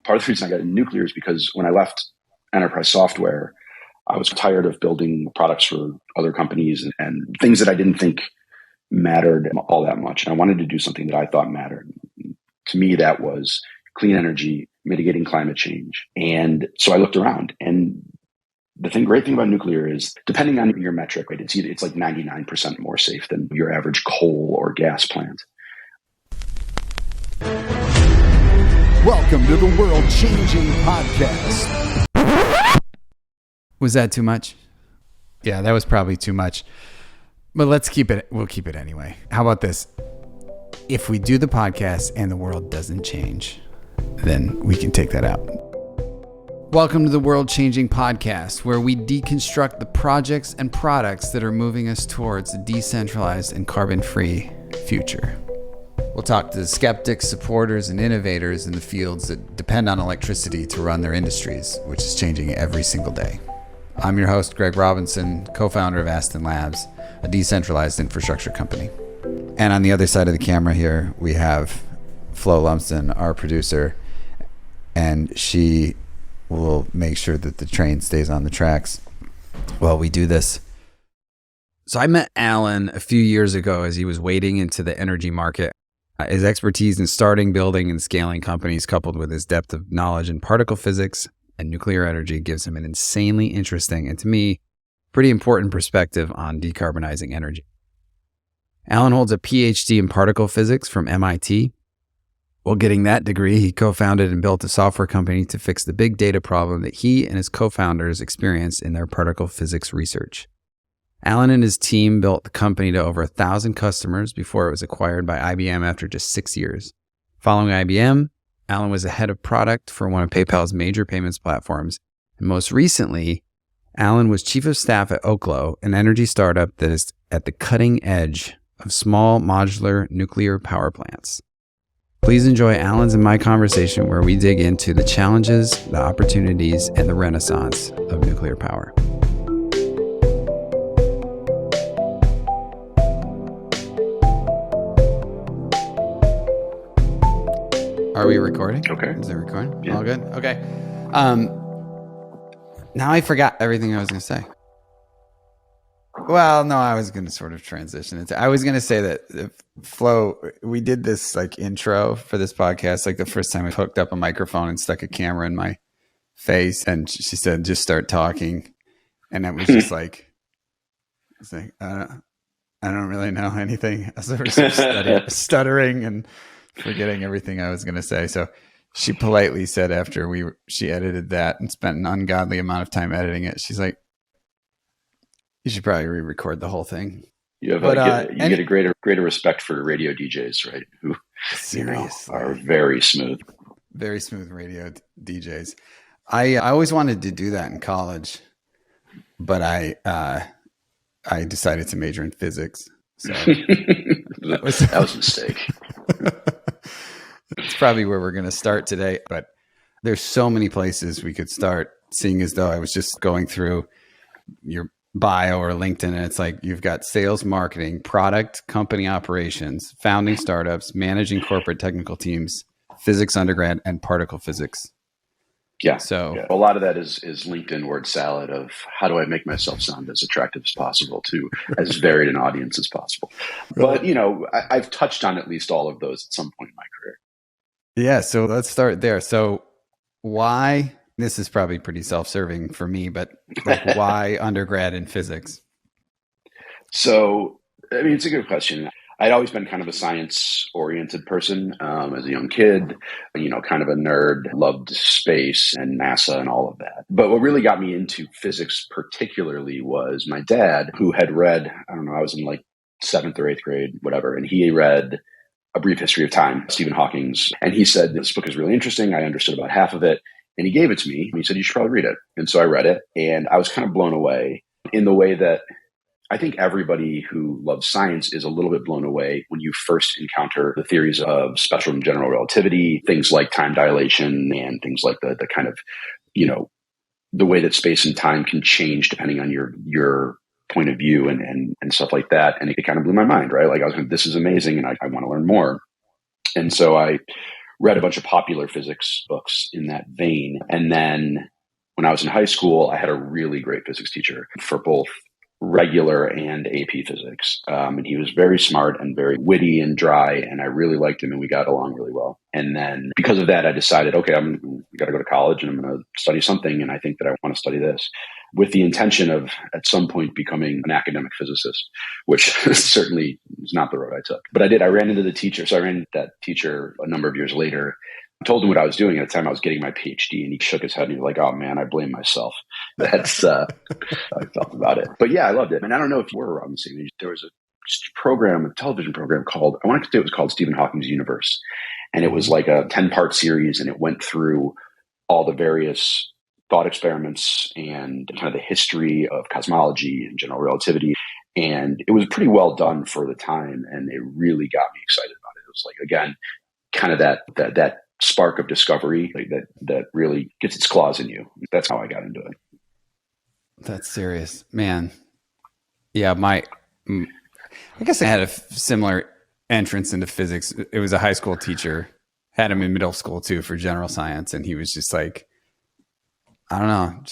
part of the reason I got into nuclear is because when I left enterprise software, I was tired of building products for other companies and things that I didn't think mattered all that much. And I wanted to do something that I thought mattered. To me, that was clean energy, mitigating climate change. And so I looked around, and great thing about nuclear is, depending on your metric, right, it's like 99% more safe than your average coal or gas plant. Welcome to the world-changing podcast. Was that too much? Yeah, that was probably too much. But let's keep it. We'll keep it anyway. How about this? If we do the podcast and the world doesn't change, then we can take that out. Welcome to the World-Changing Podcast, where we deconstruct the projects and products that are moving us towards a decentralized and carbon-free future. We'll talk to skeptics, supporters, and innovators in the fields that depend on electricity to run their industries, which is changing every single day. I'm your host, Greg Robinson, co-founder of Aston Labs, a decentralized infrastructure company. And on the other side of the camera here, we have Flo Lumsden, our producer, and she will make sure that the train stays on the tracks while we do this. So I met Alan a few years ago as he was wading into the energy market. His expertise in starting, building, and scaling companies, coupled with his depth of knowledge in particle physics and nuclear energy, gives him an insanely interesting and, to me, pretty important perspective on decarbonizing energy. Alan holds a PhD in particle physics from MIT. While getting that degree, he co-founded and built a software company to fix the big data problem that he and his co-founders experienced in their particle physics research. Alan and his team built the company to over 1,000 customers before it was acquired by IBM after just 6 years. Following IBM, Alan was the head of product for one of PayPal's major payments platforms. And most recently, Alan was chief of staff at Oklo, an energy startup that is at the cutting edge of small modular nuclear power plants. Please enjoy Alan's and my conversation, where we dig into the challenges, the opportunities, and the renaissance of nuclear power. Are we recording? Okay. Is it recording? Yeah. All good? Okay. Now I forgot everything I was going to say. Well, no, I was going to sort of transition into, I was going to say that Flo, we did this like intro for this podcast, like the first time I hooked up a microphone and stuck a camera in my face, and she said, just start talking. And it was just like, it's like, I don't really know anything. I was sort of stuttering and forgetting everything I was going to say. So she politely said, after she edited that and spent an ungodly amount of time editing it, she's like, you should probably re-record the whole thing. You get a greater respect for radio DJs, right? Who are very smooth. Very smooth radio DJs. I always wanted to do that in college, but I decided to major in physics. So that was a mistake. It's probably where we're going to start today, but there's so many places we could start, seeing as though I was just going through your bio or LinkedIn, and it's like you've got sales, marketing, product, company operations, founding startups, managing corporate technical teams, physics undergrad, and particle physics. Yeah. So a lot of that is LinkedIn word salad of how do I make myself sound as attractive as possible to as varied an audience as possible. But, I've touched on at least all of those at some point in my career. Yeah. So let's start there. So why, this is probably pretty self-serving for me, but like, why undergrad in physics? So, it's a good question. I'd always been kind of a science-oriented person as a young kid, kind of a nerd, loved space and NASA and all of that. But what really got me into physics particularly was my dad, who had read, I was in like 7th or 8th grade, whatever, and he read A Brief History of Time, Stephen Hawking's. And he said, this book is really interesting. I understood about half of it. And he gave it to me. And he said, you should probably read it. And so I read it. And I was kind of blown away in the way that I think everybody who loves science is a little bit blown away when you first encounter the theories of special and general relativity, things like time dilation, and things like the kind of, the way that space and time can change depending on your point of view and stuff like that. And it kind of blew my mind, right? Like I was like, this is amazing and I want to learn more. And so I read a bunch of popular physics books in that vein. And then when I was in high school, I had a really great physics teacher for both regular and AP physics. And he was very smart and very witty and dry, and I really liked him, and we got along really well. And then because of that, I decided, okay, I'm got to go to college and I'm going to study something. And I think that I want to study this with the intention of at some point becoming an academic physicist, which certainly is not the road I took. But I did. I ran into the teacher. So I ran into that teacher a number of years later. I told him what I was doing at the time. I was getting my PhD, and he shook his head and he was like, "Oh man, I blame myself." That's how I felt about it. But yeah, I loved it. And I don't know if you were around the same age. There was a program, a television program called, I want to say it was called Stephen Hawking's Universe. And it was like a 10-part series, and it went through all the various thought experiments and kind of the history of cosmology and general relativity. And it was pretty well done for the time. And it really got me excited about it. It was like, again, kind of that spark of discovery that really gets its claws in you. That's how I got into it. That's serious, man. Yeah. I guess I had a similar entrance into physics. It was a high school teacher, had him in middle school too for general science. And he was just like, I don't know,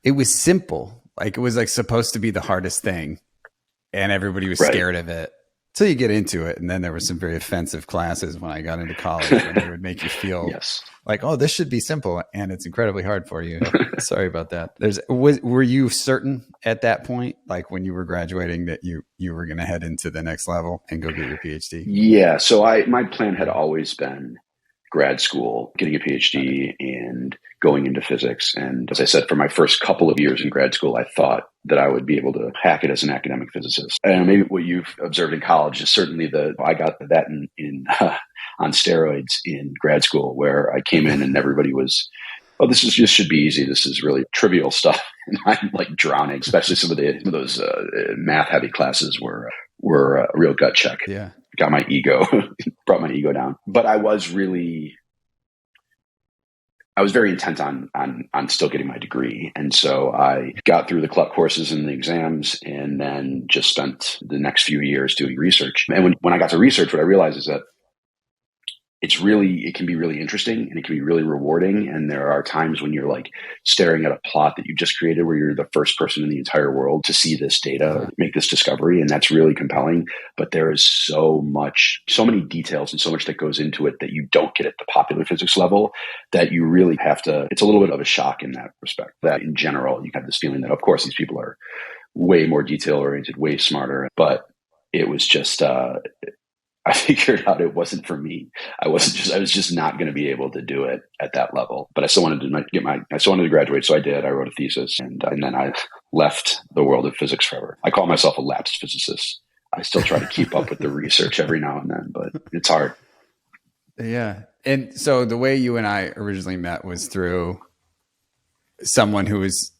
it was simple. Like it was like supposed to be the hardest thing, and everybody was scared of it. Till you get into it. And then there were some very offensive classes when I got into college, and they would make you feel like, oh, this should be simple, and it's incredibly hard for you. Sorry about that. Were you certain at that point, like when you were graduating, that you were going to head into the next level and go get your PhD? Yeah. So my plan had always been grad school, getting a PhD and going into physics. And as I said, for my first couple of years in grad school, I thought that I would be able to hack it as an academic physicist. And maybe what you've observed in college is certainly I got that in on steroids in grad school, where I came in and everybody was, oh, this should be easy. This is really trivial stuff. And I'm like drowning, especially some of those math heavy classes were a real gut check. Yeah. Got my ego, brought my ego down. But I was very intent on still getting my degree. And so I got through the CLEP courses and the exams, and then just spent the next few years doing research. And when I got to research, what I realized is that it can be really interesting, and it can be really rewarding. And there are times when you're like staring at a plot that you've just created, where you're the first person in the entire world to see this data, make this discovery. And that's really compelling. But there is so many details and so much that goes into it that you don't get at the popular physics level, that you really have to, it's a little bit of a shock in that respect, that in general, you have this feeling that of course these people are way more detail oriented, way smarter, but it was just, I figured out it wasn't for me. I was just not going to be able to do it at that level. But I still wanted to graduate. So I did. I wrote a thesis, and then I left the world of physics forever. I call myself a lapsed physicist. I still try to keep up with the research every now and then, but it's hard. Yeah. And so the way you and I originally met was through someone who was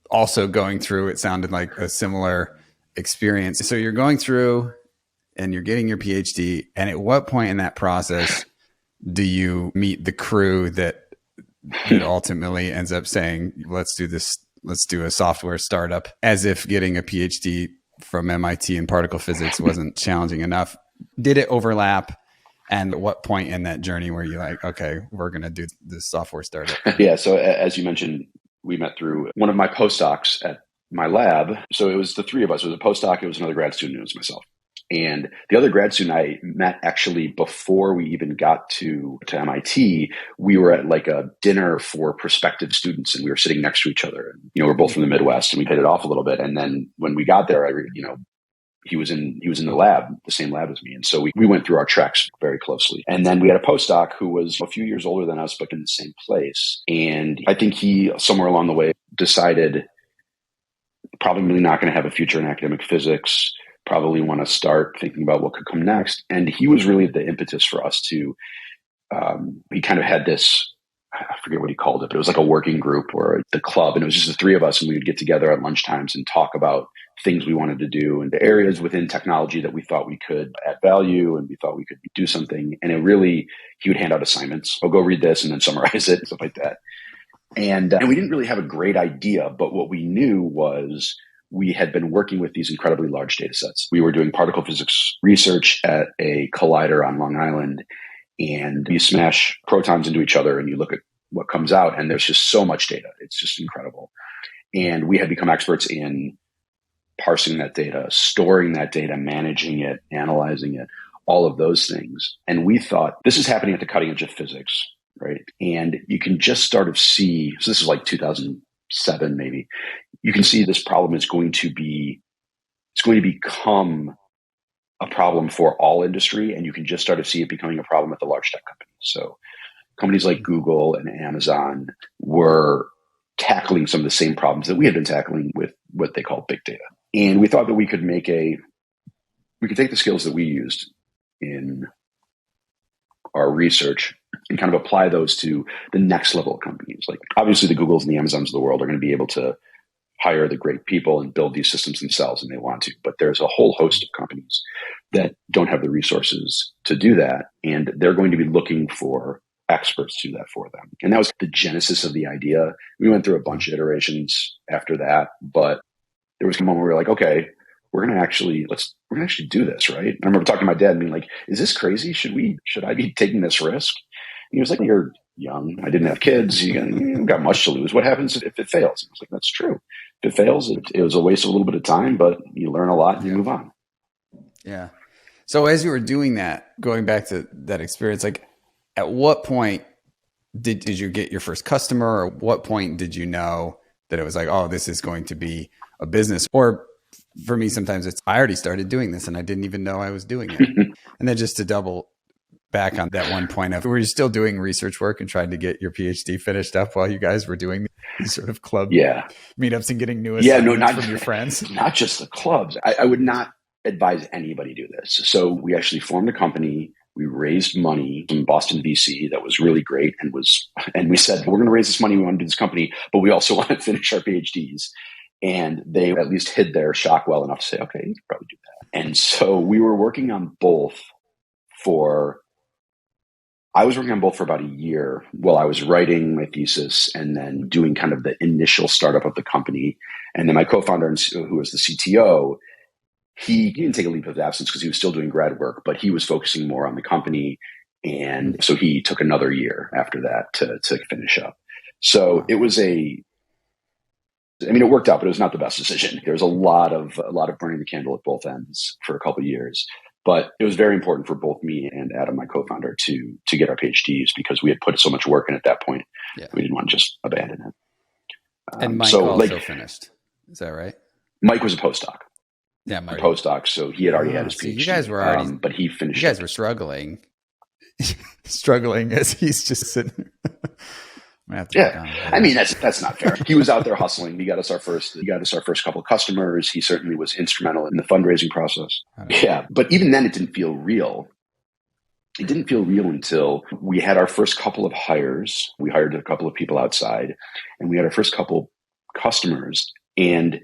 also going through, it sounded like, a similar experience. So you're going through and you're getting your PhD. And at what point in that process do you meet the crew that ultimately ends up saying, let's do this, let's do a software startup, as if getting a PhD from MIT in particle physics wasn't challenging enough? Did it overlap? And at what point in that journey were you like, okay, we're going to do this software startup? Yeah. So as you mentioned, we met through one of my postdocs at my lab. So it was the three of us. It was a postdoc. It was another grad student. It was myself. And the other grad student I met actually before we even got to MIT. We were at like a dinner for prospective students, and we were sitting next to each other. And, we're both from the Midwest, and we hit it off a little bit. And then when we got there, he was in the lab, the same lab as me. And so we went through our treks very closely. And then we had a postdoc who was a few years older than us, but in the same place. And I think he, somewhere along the way, decided probably not going to have a future in academic physics, probably want to start thinking about what could come next. And he was really the impetus for us to, he kind of had this, I forget what he called it, but it was like a working group or the club. And it was just the three of us, and we would get together at lunchtimes and talk about things we wanted to do and the areas within technology that we thought we could add value and we thought we could do something. And he would hand out assignments. I'll go read this and then summarize it, stuff like that. And we didn't really have a great idea, but what we knew was we had been working with these incredibly large data sets. We were doing particle physics research at a collider on Long Island, And you smash protons into each other and you look at what comes out, and there's just so much data. It's just incredible. And we had become experts in parsing that data, storing that data, managing it, analyzing it, all of those things. And we thought this is happening at the cutting edge of physics, right? And you can just sort of see, so this is like 2007, maybe. You can see this problem is going to become a problem for all industry. And you can just start to see it becoming a problem at the large tech companies. So companies like Google and Amazon were tackling some of the same problems that we had been tackling with what they call big data. And we thought that we could take the skills that we used in our research and kind of apply those to the next level of companies. Like obviously the Googles and the Amazons of the world are going to be able to hire the great people and build these systems themselves, and they want to. But there's a whole host of companies that don't have the resources to do that, and they're going to be looking for experts to do that for them. And that was the genesis of the idea. We went through a bunch of iterations after that, but there was a moment where we were like, okay, we're going to actually do this, right? And I remember talking to my dad and being like, is this crazy? Should I be taking this risk? And he was like, you're young. I didn't have kids. You haven't got much to lose. What happens if it fails? I was like, that's true. If it fails, it was a waste of a little bit of time, but you learn a lot and you move on. Yeah. So as you were doing that, going back to that experience, like at what point did you get your first customer, or what point did you know that it was like, oh, this is going to be a business? Or for me, sometimes I already started doing this and I didn't even know I was doing it. And then just to double back on that one point of, were you still doing research work and trying to get your PhD finished up while you guys were doing these sort of club meetups and getting new assignments from your friends? Not just the clubs. I would not advise anybody do this. So we actually formed a company. We raised money from Boston VC that was really great, and we said, we're going to raise this money. We want to do this company, but we also want to finish our PhDs. And they at least hid their shock well enough to say, okay, you can probably do that. And so we were working on both I was working on both for about a year while I was writing my thesis and then doing kind of the initial startup of the company. And then my co-founder, who was the CTO, he didn't take a leave of absence because he was still doing grad work, but he was focusing more on the company. And so he took another year after that to finish up. So it worked out, but it was not the best decision. There was a lot of burning the candle at both ends for a couple of years. But it was very important for both me and Adam, my co-founder, to get our PhDs because we had put so much work in at that point. Yeah. We didn't want to just abandon it. And Mike also finished. Is that right? Mike was a postdoc. Yeah, Mike. A postdoc. So he had already had his PhD. You guys were already, but he finished. You guys were struggling as he's just sitting. Yeah, I mean that's not fair. He was out there hustling. He got us our first couple of customers. He certainly was instrumental in the fundraising process. Yeah, but even then, it didn't feel real. It didn't feel real until we had our first couple of hires. We hired a couple of people outside, and we had our first couple customers. And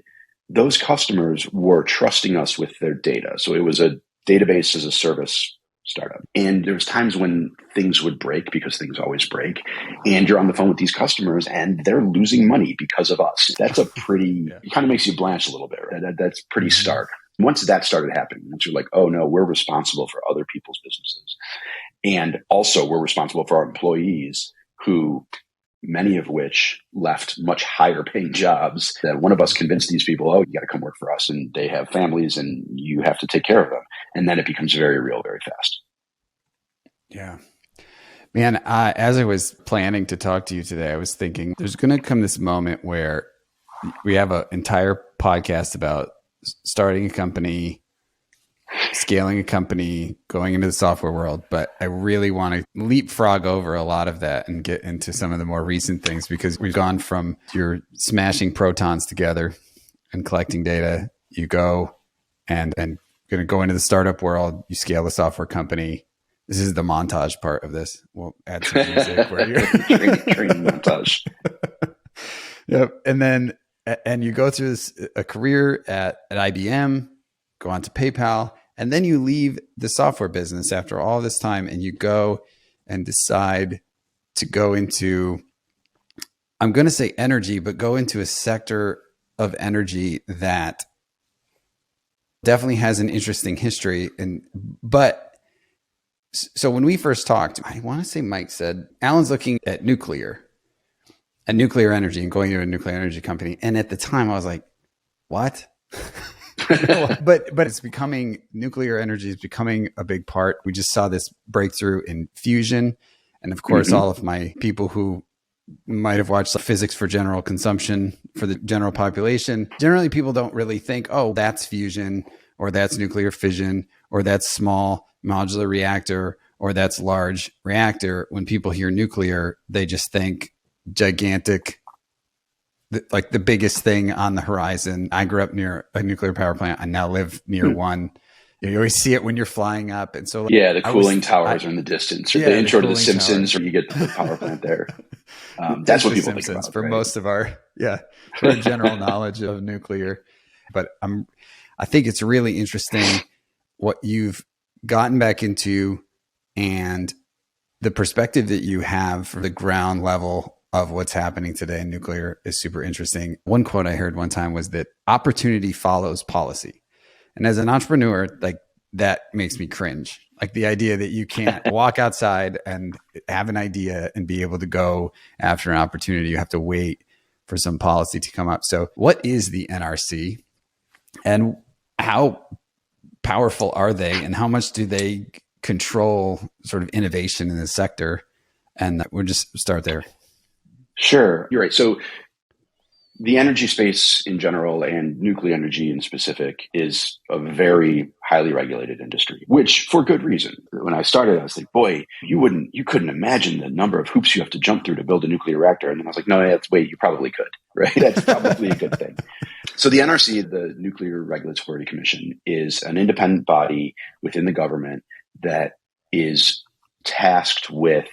those customers were trusting us with their data. So it was a database as a service startup. And there was times when things would break because things always break. And you're on the phone with these customers and they're losing money because of us. That's it kind of makes you blanch a little bit, right? That's pretty stark. Once that started happening, once you're like, oh no, we're responsible for other people's businesses. And also we're responsible for our employees, who many of which left much higher paying jobs, that one of us convinced these people, oh, you got to come work for us, and they have families and you have to take care of them. And then it becomes very real, very fast. Yeah. Man, as I was planning to talk to you today, I was thinking there's going to come this moment where we have an entire podcast about starting a company, scaling a company, going into the software world. But I really want to leapfrog over a lot of that and get into some of the more recent things, because we've gone from you're smashing protons together and collecting data. You go and going to go into the startup world. You scale the software company. This is the montage part of this. We'll add some music where you're training montage. Yep. And you go through a career at IBM, go on to PayPal, and then you leave the software business after all this time, and you go and decide to go into, I'm going to say energy, but go into a sector of energy that definitely has an interesting history. But So when we first talked, I want to say Mike said, Alan's looking at nuclear energy and going to a nuclear energy company. And at the time I was like, what? but it's becoming, nuclear energy is becoming a big part. We just saw this breakthrough in fusion. And of course, all of my people who might have watched Physics for General Consumption for the general population, generally people don't really think, oh, that's fusion, or that's nuclear fission, or that's small modular reactor, or that's large reactor. When people hear nuclear, they just think gigantic, like the biggest thing on the horizon. I grew up near a nuclear power plant. I now live near one. You always see it when you're flying up. And so, yeah, the cooling towers are in the distance, or the intro to The Simpsons, or you get to the power plant there. That's what people think about. For most of our, for general knowledge of nuclear. But I think it's really interesting what you've gotten back into and the perspective that you have from the ground level of what's happening today in nuclear is super interesting. One quote I heard one time was that opportunity follows policy. And as an entrepreneur, like that makes me cringe. Like the idea that you can't walk outside and have an idea and be able to go after an opportunity. You have to wait for some policy to come up. So what is the NRC and how powerful are they, and how much do they control sort of innovation in the sector? And we'll just start there. Sure. You're right. So the energy space in general and nuclear energy in specific is a very highly regulated industry, which for good reason. When I started, I was like, boy, you couldn't imagine the number of hoops you have to jump through to build a nuclear reactor. And then I was like, no, wait, you probably could, right? That's probably a good thing. So the NRC, the Nuclear Regulatory Commission, is an independent body within the government that is tasked with,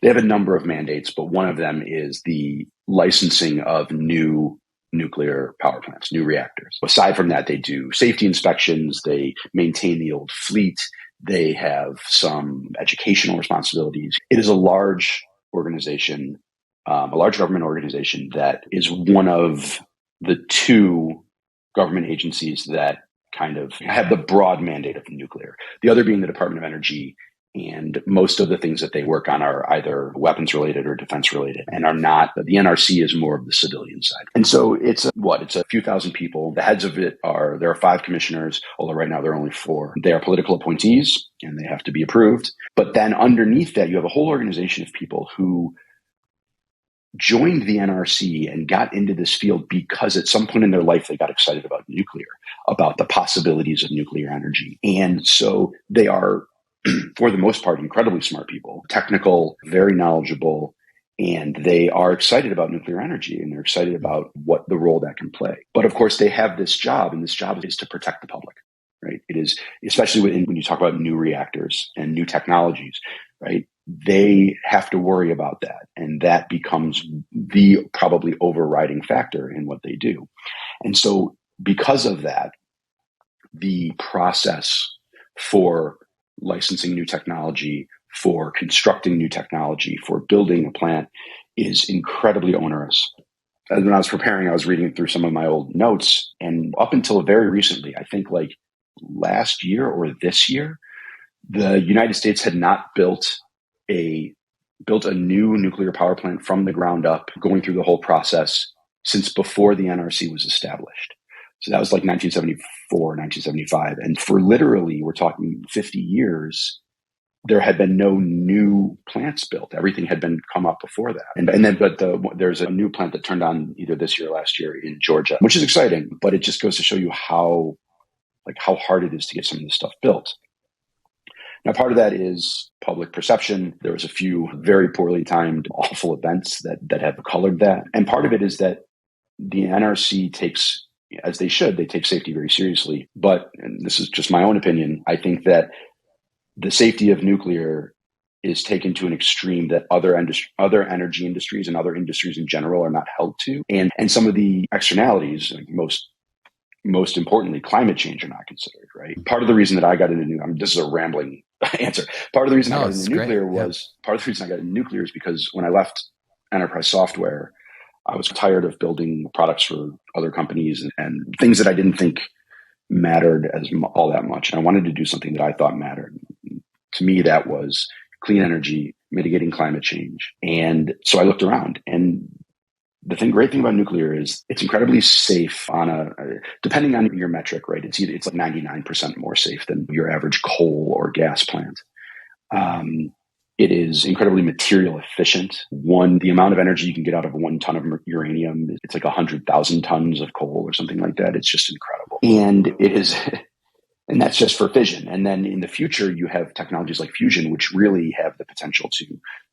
they have a number of mandates, but one of them is the licensing of new nuclear power plants, new reactors. Aside from that, they do safety inspections, they maintain the old fleet, they have some educational responsibilities. It is a large organization, a large government organization that is one of the two government agencies that kind of have the broad mandate of nuclear. The other being the Department of Energy. And most of the things that they work on are either weapons related or defense related and are not. The NRC is more of the civilian side. And so it's a few thousand people. The heads of it there are 5 commissioners, although right now there are only 4. They are political appointees and they have to be approved. But then underneath that, you have a whole organization of people who joined the NRC and got into this field because at some point in their life, they got excited about nuclear, about the possibilities of nuclear energy. And so they are, for the most part, incredibly smart people, technical, very knowledgeable, and they are excited about nuclear energy and they're excited about what the role that can play. But of course, they have this job, and this job is to protect the public, right? It is, especially when you talk about new reactors and new technologies, right? They have to worry about that. And that becomes the probably overriding factor in what they do. And so because of that, the process for licensing new technology, for constructing new technology, for building a plant is incredibly onerous. And when I was preparing, I was reading through some of my old notes, and up until very recently, I think like last year or this year, the United States had not built a new nuclear power plant from the ground up, going through the whole process since before the NRC was established. So that was like 1974, 1975. And for literally, we're talking 50 years, there had been no new plants built. Everything had been come up before that. There's a new plant that turned on either this year or last year in Georgia, which is exciting, but it just goes to show you how hard it is to get some of this stuff built. Now, part of that is public perception. There was a few very poorly timed, awful events that have colored that. And part of it is that the NRC takes, as they should, they take safety very seriously. But, and this is just my own opinion, I think that the safety of nuclear is taken to an extreme that other energy industries and other industries in general are not held to. And some of the externalities, like most importantly, climate change are not considered, right? Part of the reason that I got into this is a rambling answer. Part of the reason I got into nuclear is because when I left enterprise software, I was tired of building products for other companies and things that I didn't think mattered all that much. And I wanted to do something that I thought mattered. To me, that was clean energy, mitigating climate change. And so I looked around, and great thing about nuclear is it's incredibly safe depending on your metric, right? It's like 99% more safe than your average coal or gas plant. It is incredibly material efficient. The amount of energy you can get out of 1 ton of uranium, it's like 100,000 tons of coal or something like that. It's just incredible. And that's just for fission. And then in the future, you have technologies like fusion, which really have the potential to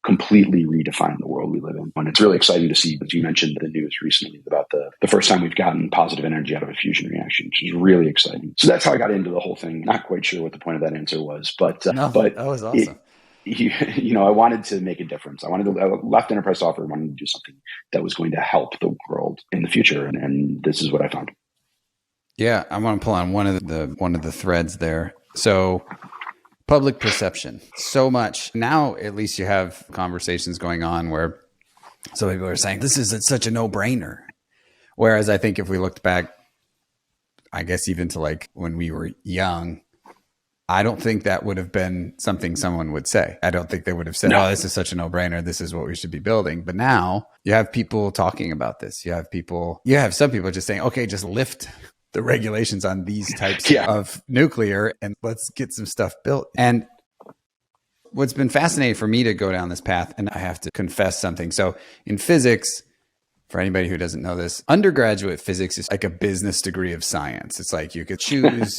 completely redefine the world we live in. And it's really exciting to see, as you mentioned the news recently about the first time we've gotten positive energy out of a fusion reaction, which is really exciting. So that's how I got into the whole thing. Not quite sure what the point of that answer was, but that was awesome. I wanted to make a difference. I left enterprise software, wanted to do something that was going to help the world in the future. And this is what I found. Yeah, I want to pull on one of the threads there. So public perception, so much now, at least you have conversations going on where some people are saying this is such a no-brainer. Whereas I think if we looked back, I guess even to like when we were young, I don't think that would have been something someone would say. I don't think they would have said, "Oh, this is such a no-brainer. This is what we should be building." But now you have people talking about this. You have some people just saying, "Okay, just lift the regulations on these types of nuclear and let's get some stuff built." And what's been fascinating for me to go down this path, and I have to confess something. So in physics, for anybody who doesn't know this, undergraduate physics is like a business degree of science. It's like you could choose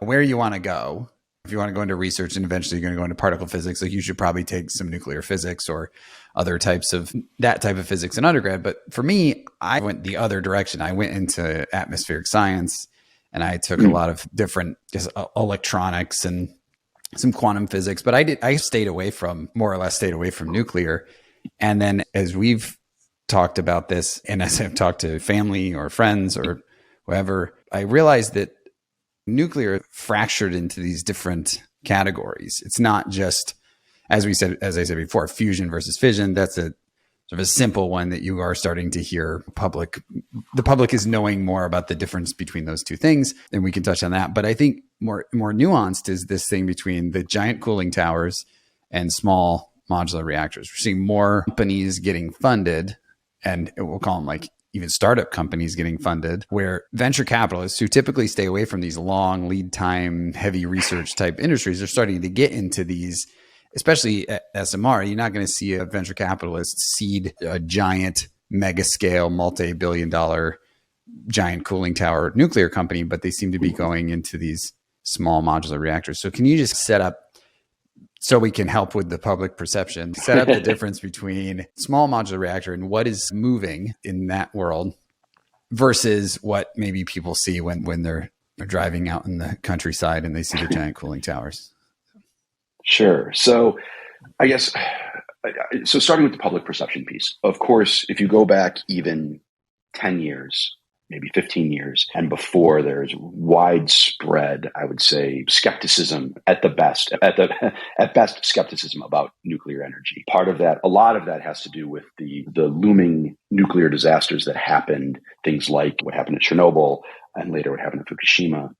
where you want to go. If you want to go into research and eventually you're going to go into particle physics, like you should probably take some nuclear physics or other types of that type of physics in undergrad. But for me, I went the other direction. I went into atmospheric science, and I took a lot of different just electronics and some quantum physics, but I more or less stayed away from nuclear. And then as we've talked about this, and as I've talked to family or friends or whoever, I realized that nuclear fractured into these different categories. It's not just, as I said before, fusion versus fission. That's a sort of a simple one that you are starting to hear the public is knowing more about the difference between those two things, and we can touch on that. But I think more nuanced is this thing between the giant cooling towers and small modular reactors. We're seeing more companies getting funded, and we'll call them like even startup companies getting funded, where venture capitalists who typically stay away from these long lead time, heavy research type industries are starting to get into these, especially at SMR. You're not going to see a venture capitalist seed a giant mega scale, multi-billion dollar giant cooling tower nuclear company, but they seem to be going into these small modular reactors. So can you just set up, so we can help with the public perception, set up the difference between small modular reactor and what is moving in that world versus what maybe people see when they're driving out in the countryside and they see the giant cooling towers? Sure. So I guess, starting with the public perception piece, of course, if you go back even 10 years, maybe 15 years and before, there's widespread, I would say, skepticism at best skepticism about nuclear energy. A lot of that has to do with the looming nuclear disasters that happened, things like what happened at Chernobyl and later what happened at Fukushima.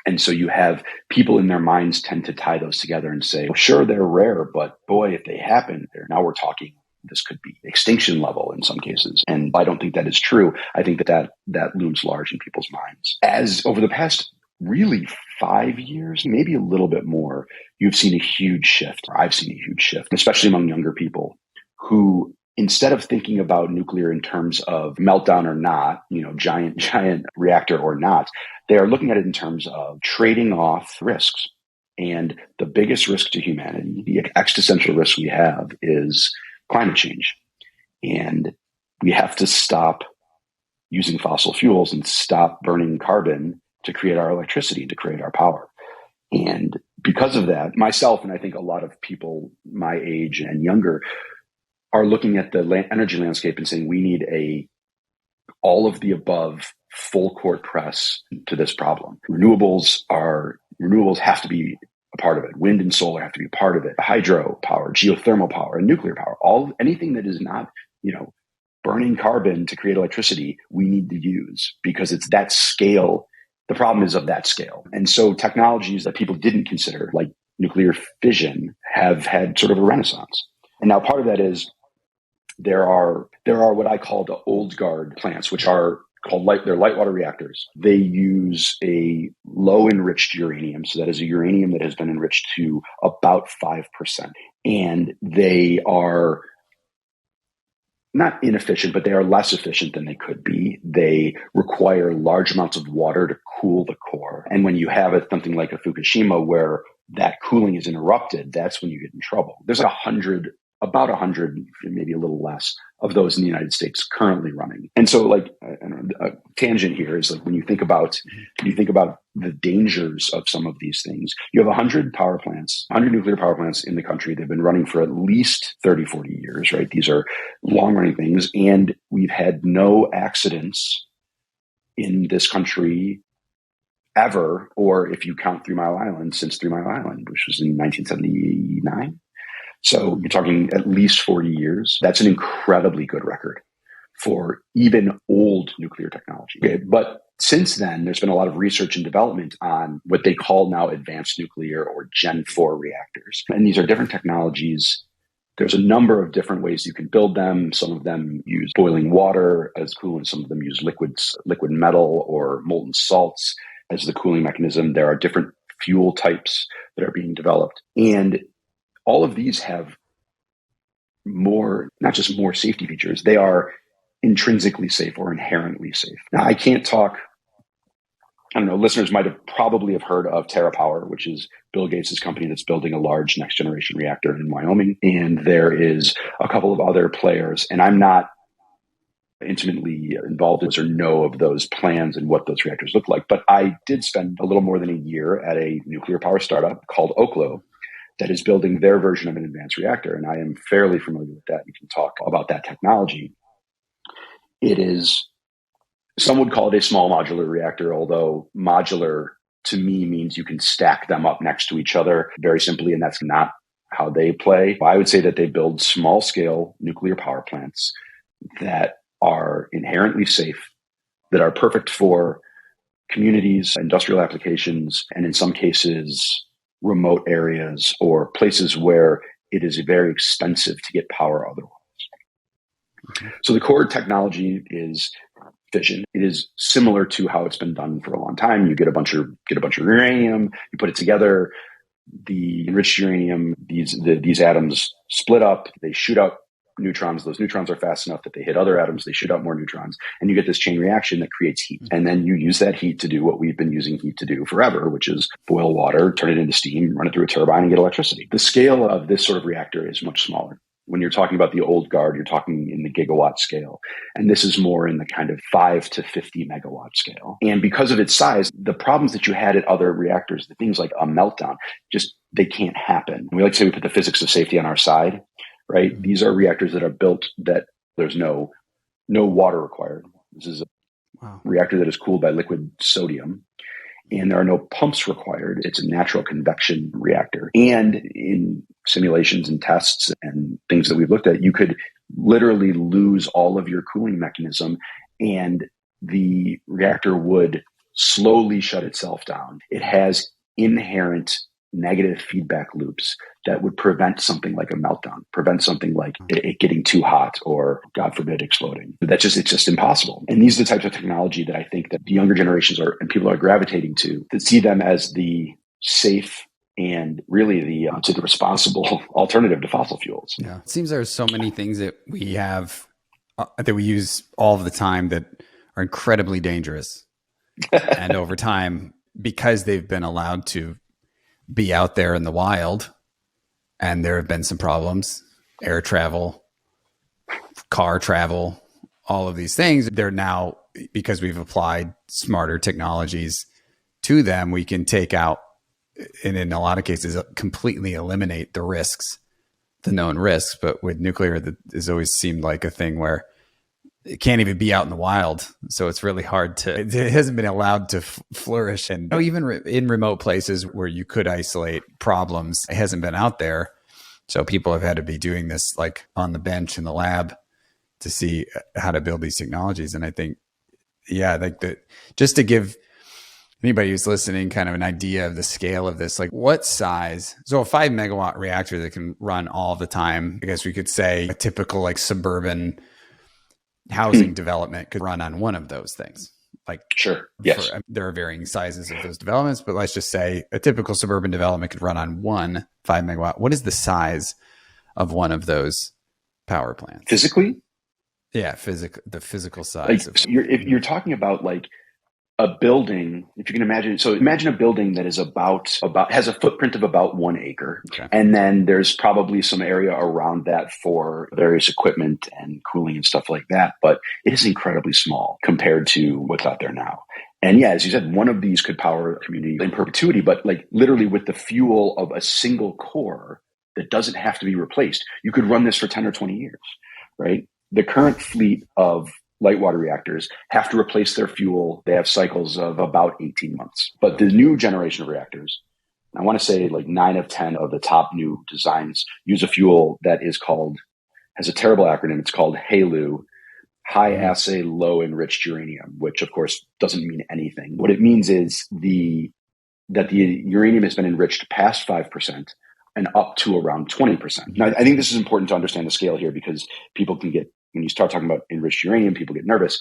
And so you have people in their minds tend to tie those together and say, well, sure, they're rare, but boy, if they happen, now we're talking, this could be extinction level in some cases. And I don't think that is true. I think that looms large in people's minds. As over the past really 5 years, maybe a little bit more, you've seen a huge shift, or I've seen a huge shift, especially among younger people who, instead of thinking about nuclear in terms of meltdown or not, giant reactor or not, they are looking at it in terms of trading off risks. And the biggest risk to humanity, the existential risk we have, is climate change. And we have to stop using fossil fuels and stop burning carbon to create our electricity, to create our power. And because of that, myself, and I think a lot of people my age and younger, are looking at the energy landscape and saying we need all of the above full court press to this problem. Renewables have to be a part of it. Wind and solar have to be a part of it. Hydro power, geothermal power, and nuclear power. Anything that is not, burning carbon to create electricity, we need to use, because it's that scale. The problem is of that scale. And so technologies that people didn't consider, like nuclear fission have had sort of a renaissance. And now part of that is there are what I call the old guard plants, which are called they're light water reactors. They use a low enriched uranium. So that is a uranium that has been enriched to about 5%. And they are not inefficient, but they are less efficient than they could be. They require large amounts of water to cool the core. And when you have something like a Fukushima where that cooling is interrupted, that's when you get in trouble. There's about 100, maybe a little less, of those in the United States currently running. And so, like, a tangent here is like when you think about the dangers of some of these things, you have 100 nuclear power plants in the country. They've been running for at least 30, 40 years, right? These are long running things. And we've had no accidents in this country ever, or if you count 3 Mile Island, since 3 Mile Island, which was in 1979. So you're talking at least 40 years. That's an incredibly good record for even old nuclear technology. Okay, but since then, there's been a lot of research and development on what they call now advanced nuclear or Gen 4 reactors. And these are different technologies. There's a number of different ways you can build them. Some of them use boiling water as coolant. Some of them use liquid metal or molten salts as the cooling mechanism. There are different fuel types that are being developed. And all of these have not just more safety features, they are intrinsically safe or inherently safe. Now, I can't talk, I don't know, listeners might have probably heard of TerraPower, which is Bill Gates' company that's building a large next generation reactor in Wyoming. And there is a couple of other players, and I'm not intimately involved or know of those plans and what those reactors look like. But I did spend a little more than a year at a nuclear power startup called Oklo that is building their version of an advanced reactor. And I am fairly familiar with that. We can talk about that technology. It is, some would call it a small modular reactor, although modular to me means you can stack them up next to each other very simply, and that's not how they play. I would say that they build small scale nuclear power plants that are inherently safe, that are perfect for communities, industrial applications, and in some cases, remote areas or places where it is very expensive to get power otherwise. Okay. So the core technology is fission. It is similar to how it's been done for a long time. You get a bunch of uranium, you put it together, the enriched uranium, these atoms split up, they shoot out neutrons. Those neutrons are fast enough that they hit other atoms, they shoot out more neutrons, and you get this chain reaction that creates heat. And then you use that heat to do what we've been using heat to do forever, which is boil water, turn it into steam, run it through a turbine, and get electricity. The scale of this sort of reactor is much smaller. When you're talking about the old guard, you're talking in the gigawatt scale. And this is more in the kind of 5 to 50 megawatt scale. And because of its size, the problems that you had at other reactors, the things like a meltdown, just they can't happen. We like to say we put the physics of safety on our side. Right? Mm-hmm. These are reactors that are built that there's no water required. This is a reactor that is cooled by liquid sodium, and there are no pumps required. It's a natural convection reactor. And in simulations and tests and things that we've looked at, you could literally lose all of your cooling mechanism, and the reactor would slowly shut itself down. It has inherent negative feedback loops that would prevent something like a meltdown, prevent something like it getting too hot or, God forbid, exploding. It's just impossible. And these are the types of technology that I think that the younger generations and people are gravitating to, that see them as the safe and really the responsible alternative to fossil fuels. Yeah, it seems there are so many things that we have that we use all of the time that are incredibly dangerous, and over time, because they've been allowed to be out there in the wild, and there have been some problems, air travel, car travel, all of these things. They're now, because we've applied smarter technologies to them, we can take out, and in a lot of cases, completely eliminate the risks, the known risks. But with nuclear, that has always seemed like a thing where it can't even be out in the wild. So it's really hard it hasn't been allowed to flourish. And even in remote places where you could isolate problems, it hasn't been out there. So people have had to be doing this like on the bench in the lab to see how to build these technologies. And I think, just to give anybody who's listening kind of an idea of the scale of this, like what size? So a 5 megawatt reactor that can run all the time, I guess we could say a typical like suburban housing development could run on one of those things. Like, sure. Yes. There are varying sizes of those developments, but let's just say a typical suburban development could run on one 5 megawatt. What is the size of one of those power plants? Physically? Yeah, the physical size. Like, if you're talking about like a building, if you can imagine, so imagine a building that is about has a footprint of about 1 acre. Okay. And then there's probably some area around that for various equipment and cooling and stuff like that. But it is incredibly small compared to what's out there now. And yeah, as you said, one of these could power a community in perpetuity, but like literally with the fuel of a single core that doesn't have to be replaced, you could run this for 10 or 20 years, right? The current fleet of light water reactors have to replace their fuel. They have cycles of about 18 months. But the new generation of reactors, I want to say like 9 of 10 of the top new designs use a fuel that has a terrible acronym. It's called HALEU, high assay low enriched uranium, which of course doesn't mean anything. What it means is that the uranium has been enriched past 5% and up to around 20%. Now, I think this is important to understand the scale here because people can get, when you start talking about enriched uranium, people get nervous.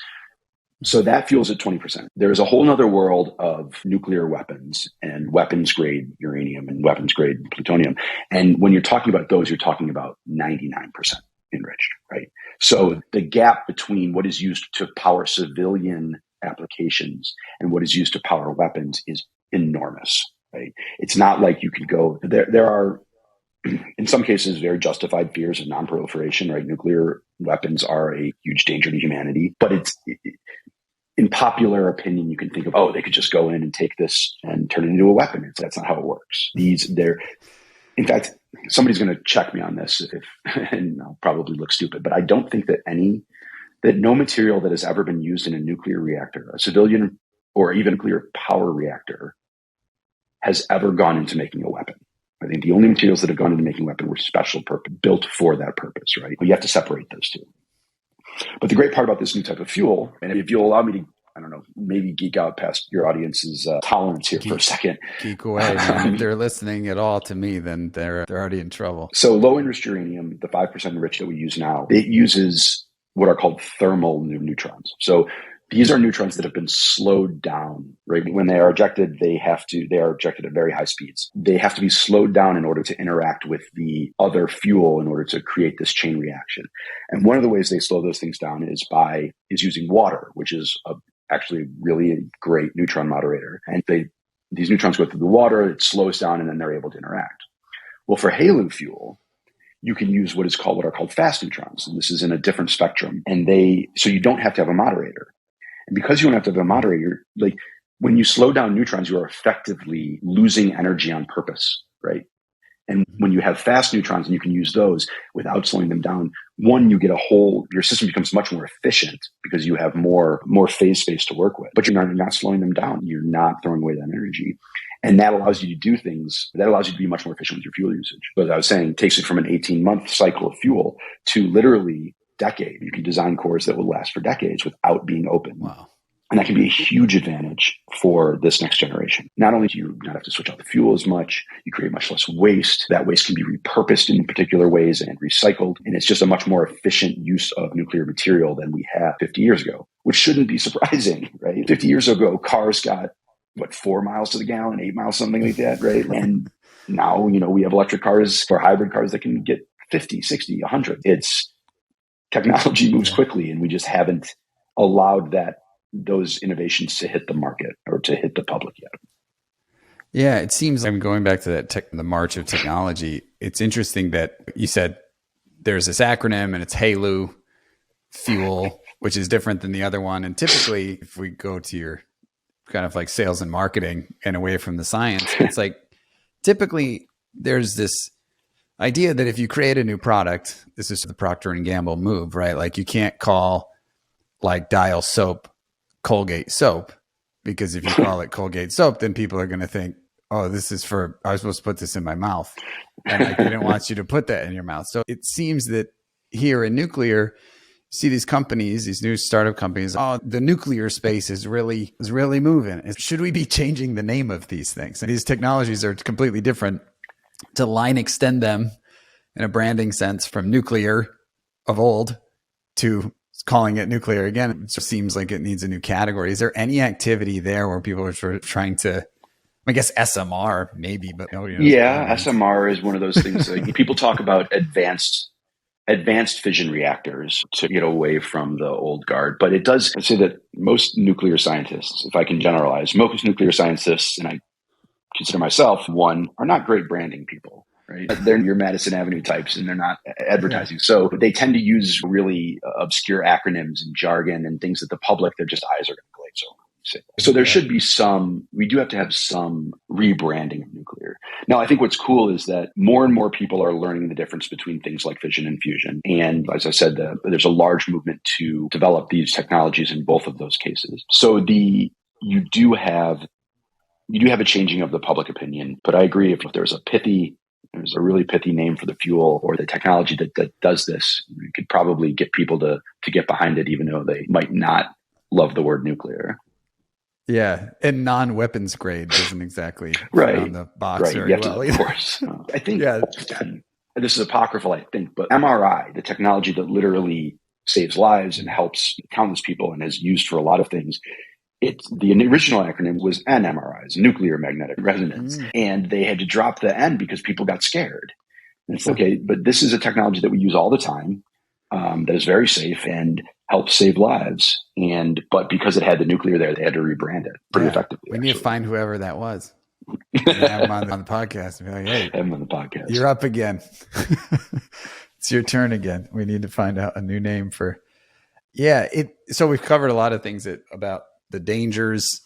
So that fuel's at 20%. There's a whole other world of nuclear weapons and weapons grade uranium and weapons grade plutonium. And when you're talking about those, you're talking about 99% enriched, right? So the gap between what is used to power civilian applications and what is used to power weapons is enormous, right? It's not like you could go, there are, in some cases, very justified fears of nonproliferation, right? Nuclear weapons are a huge danger to humanity, but in popular opinion, you can think of, oh, they could just go in and take this and turn it into a weapon. That's not how it works. In fact, somebody's going to check me on this and I'll probably look stupid, but I don't think that no material that has ever been used in a nuclear reactor, a civilian or even nuclear power reactor, has ever gone into making a weapon. I think the only materials that have gone into making a weapon were special purpose, built for that purpose, right? But you have to separate those two. But the great part about this new type of fuel, and if you'll allow me to, I don't know, maybe geek out past your audience's tolerance here for a second. Geek away. Man. If they're listening at all to me, then they're already in trouble. So low enriched uranium, the 5% enriched that we use now, it uses what are called thermal neutrons. So these are neutrons that have been slowed down, right? When they are ejected, they are ejected at very high speeds. They have to be slowed down in order to interact with the other fuel in order to create this chain reaction. And one of the ways they slow those things down is using water, which is actually really a great neutron moderator. And these neutrons go through the water, it slows down, and then they're able to interact. Well, for HALEU fuel, you can use what are called fast neutrons. And this is in a different spectrum. And so you don't have to have a moderator. And because you don't have to have a moderator, like when you slow down neutrons, you are effectively losing energy on purpose, right? And when you have fast neutrons and you can use those without slowing them down, one, your system becomes much more efficient because you have more phase space to work with, but you're not slowing them down. You're not throwing away that energy. And that allows you to do things, that allows you to be much more efficient with your fuel usage. But as I was saying, it takes it from an 18-month cycle of fuel to literally decade. You can design cores that will last for decades without being open. Wow. And that can be a huge advantage for this next generation. Not only do you not have to switch out the fuel as much, you create much less waste. That waste can be repurposed in particular ways and recycled. And it's just a much more efficient use of nuclear material than we had 50 years ago, which shouldn't be surprising, right? 50 years ago, cars got, 4 miles to the gallon, 8 miles, something like that, right? And now, we have electric cars or hybrid cars that can get 50, 60, 100. Technology moves quickly, and we just haven't allowed those innovations to hit the market or to hit the public yet. Yeah, it seems I'm going back to the march of technology. It's interesting that you said there's this acronym and it's HALEU fuel, which is different than the other one. And typically, if we go to your kind of like sales and marketing and away from the science, it's like typically there's this idea that if you create a new product, this is the Procter & Gamble move, right? Like you can't call like Dial soap Colgate soap, because if you call it Colgate soap, then people are going to think, oh, I was supposed to put this in my mouth. And I didn't want you to put that in your mouth. So it seems that here in nuclear, see these companies, these new startup companies, oh, the nuclear space is really moving. Should we be changing the name of these things? And these technologies are completely different. To line extend them in a branding sense from nuclear of old to calling it nuclear again, it just seems like it needs a new category. Is there any activity there where people are sort of trying to, I guess SMR maybe, but nobody knows. Yeah, SMR is one of those things. Like, people talk about advanced fission reactors to get away from the old guard. But it does say that most nuclear scientists, if I can generalize, most nuclear scientists, and I consider myself one, are not great branding people, right? They're your Madison Avenue types and they're not advertising. Yeah. So they tend to use really obscure acronyms and jargon and things that the public, their just eyes are going to glaze over. So there should be we do have to have some rebranding of nuclear. Now, I think what's cool is that more and more people are learning the difference between things like fission and fusion. And as I said, there's a large movement to develop these technologies in both of those cases. So you do have a changing of the public opinion, but I agree if there's a really pithy name for the fuel or the technology that does this, you could probably get people to get behind it, even though they might not love the word nuclear. Yeah, and non-weapons grade doesn't exactly right on the box very well. Of course. I think this is apocryphal, I think, but MRI, the technology that literally saves lives and helps countless people and is used for a lot of things, the original acronym was NMRIs, nuclear magnetic resonance, and they had to drop the N because people got scared. And it's okay, but this is a technology that we use all the time, that is very safe and helps save lives. But because it had the nuclear there, they had to rebrand it pretty effectively. We need to find whoever that was. Have him on the podcast and be like, hey, have him on the podcast. You're up again. It's your turn again. We need to find out a new name for. Yeah. So we've covered a lot of things about the dangers.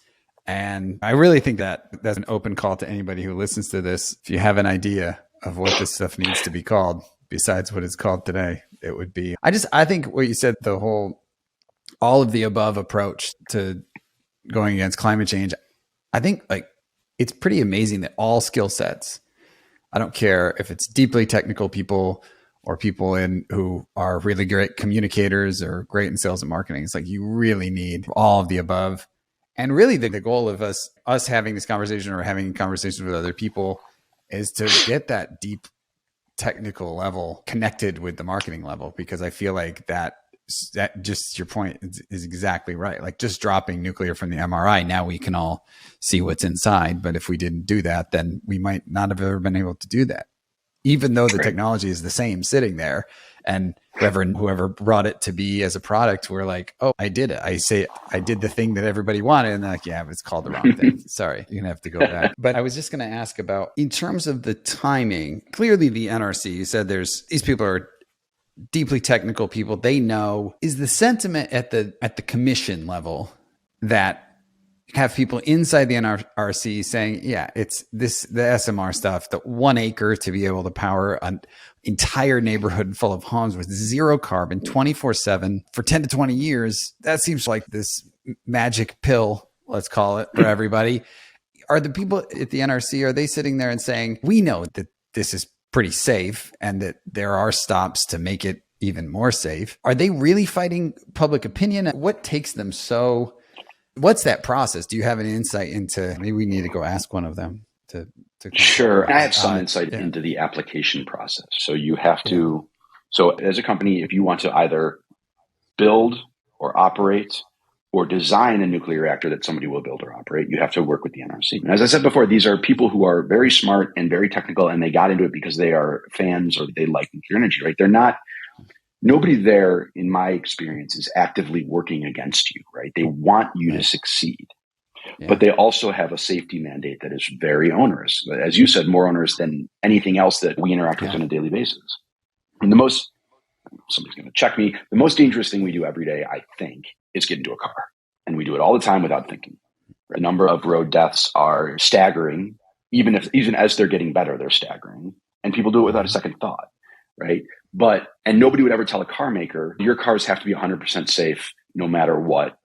And I really think that's an open call to anybody who listens to this. If you have an idea of what this stuff needs to be called, besides what it's called today, it would be, I think what you said, all of the above approach to going against climate change, I think it's pretty amazing that all skill sets, I don't care if it's deeply technical people or people who are really great communicators or great in sales and marketing. It's like you really need all of the above. And really the goal of us having this conversation or having conversations with other people is to get that deep technical level connected with the marketing level, because I feel like that just your point is exactly right. Like just dropping nuclear from the MRI, now we can all see what's inside. But if we didn't do that, then we might not have ever been able to do that, even though the technology is the same sitting there. And whoever brought it to be as a product, we're like, oh, I did it. I did the thing that everybody wanted. And they're like, yeah, but it's called the wrong thing. Sorry, you're going to have to go back. But I was just going to ask about, in terms of the timing, clearly the NRC, you said these people are deeply technical people. They know, is the sentiment at the commission level that have people inside the NRC saying, yeah, it's the SMR stuff, the 1 acre to be able to power an entire neighborhood full of homes with zero carbon 24/7 for 10 to 20 years. That seems like this magic pill, let's call it, for everybody. Are the people at the NRC, are they sitting there and saying, we know that this is pretty safe and that there are stops to make it even more safe? Are they really fighting public opinion? What takes them so... What's that process? Do you have an insight into, maybe we need to go ask one of them to Sure. I have some insight into the application process. So you have to, so as a company, if you want to either build or operate or design a nuclear reactor that somebody will build or operate, you have to work with the NRC. And as I said before, these are people who are very smart and very technical, and they got into it because they are fans or they like nuclear energy, right? They're not, nobody there, in my experience, is actively working against you, right? They want you to succeed. Yeah. But they also have a safety mandate that is very onerous. As you said, more onerous than anything else that we interact with on a daily basis. And somebody's going to check me, the most dangerous thing we do every day, I think, is get into a car. And we do it all the time without thinking. The number of road deaths are staggering. Even as they're getting better, they're staggering. And people do it without a second thought, right? And nobody would ever tell a car maker, your cars have to be 100% safe no matter what.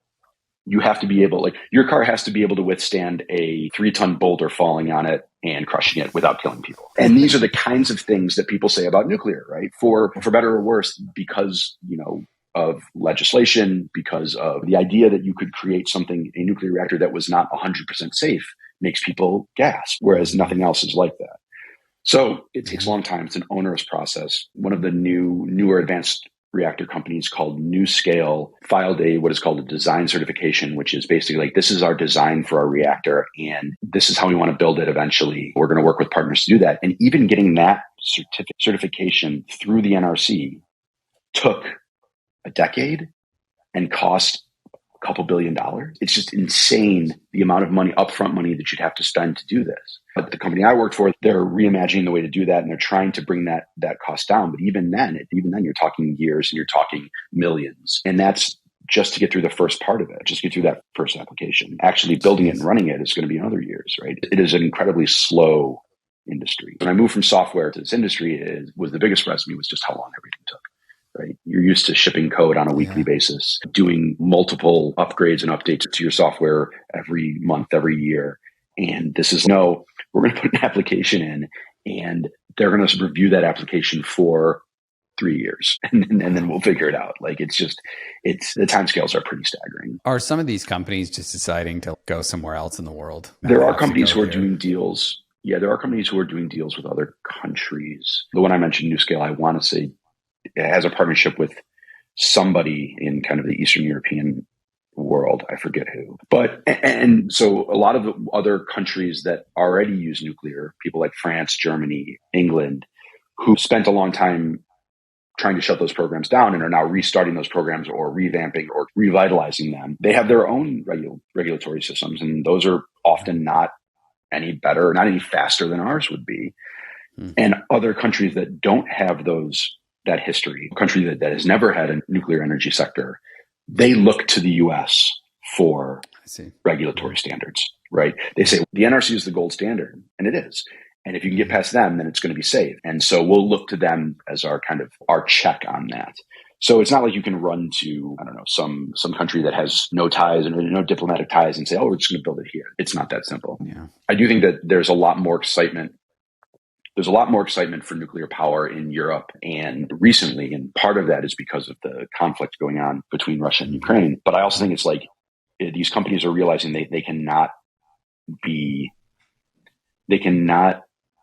You have to be able, your car has to be able to withstand a 3-ton boulder falling on it and crushing it without killing people. And these are the kinds of things that people say about nuclear, right? For better or worse, because, of legislation, because of the idea that you could create something, a nuclear reactor that was not 100% safe, makes people gasp, whereas nothing else is like that. So it takes a long time. It's an onerous process. One of the newer advanced reactor companies called NuScale filed what is called a design certification, which is basically like, this is our design for our reactor, and this is how we want to build it eventually. We're going to work with partners to do that. And even getting that certification through the NRC took a decade and cost a couple $1 billion. It's just insane the amount of money, upfront money, that you'd have to spend to do this. But the company I worked for, they're reimagining the way to do that, and they're trying to bring that cost down. But even then, you're talking years and you're talking millions. And that's just to get through the first part of it, just get through that first application. Actually building it and running it is going to be another years, right? It is an incredibly slow industry. When I moved from software to this industry, was the biggest surprise to me was just how long everything took. Right? You're used to shipping code on a weekly basis, doing multiple upgrades and updates to your software every month, every year. And this is no, we're going to put an application in, and they're going to review that application for 3 years, and then we'll figure it out. Like, the timescales are pretty staggering. Are some of these companies just deciding to go somewhere else in the world? There are companies who are doing deals. Yeah, there are companies who are doing deals with other countries. The one I mentioned, NuScale, I want to say, it has a partnership with somebody in kind of the Eastern European world. I forget who. And so a lot of the other countries that already use nuclear, people like France, Germany, England, who spent a long time trying to shut those programs down and are now restarting those programs or revamping or revitalizing them, they have their own regulatory systems. And those are often not any better, not any faster than ours would be. And other countries that don't have that history, a country that has never had a nuclear energy sector, they look to the US for regulatory standards, right? They say the NRC is the gold standard, and it is. And if you can get past them, then it's going to be safe. And so we'll look to them as our check on that. So it's not like you can run to, I don't know, some country that has no ties and no diplomatic ties and say, oh, we're just going to build it here. It's not that simple. Yeah. I do think that there's a lot more excitement. There's a lot more excitement for nuclear power in Europe and recently, and part of that is because of the conflict going on between Russia and Ukraine. But I also think it's like these companies are realizing they cannot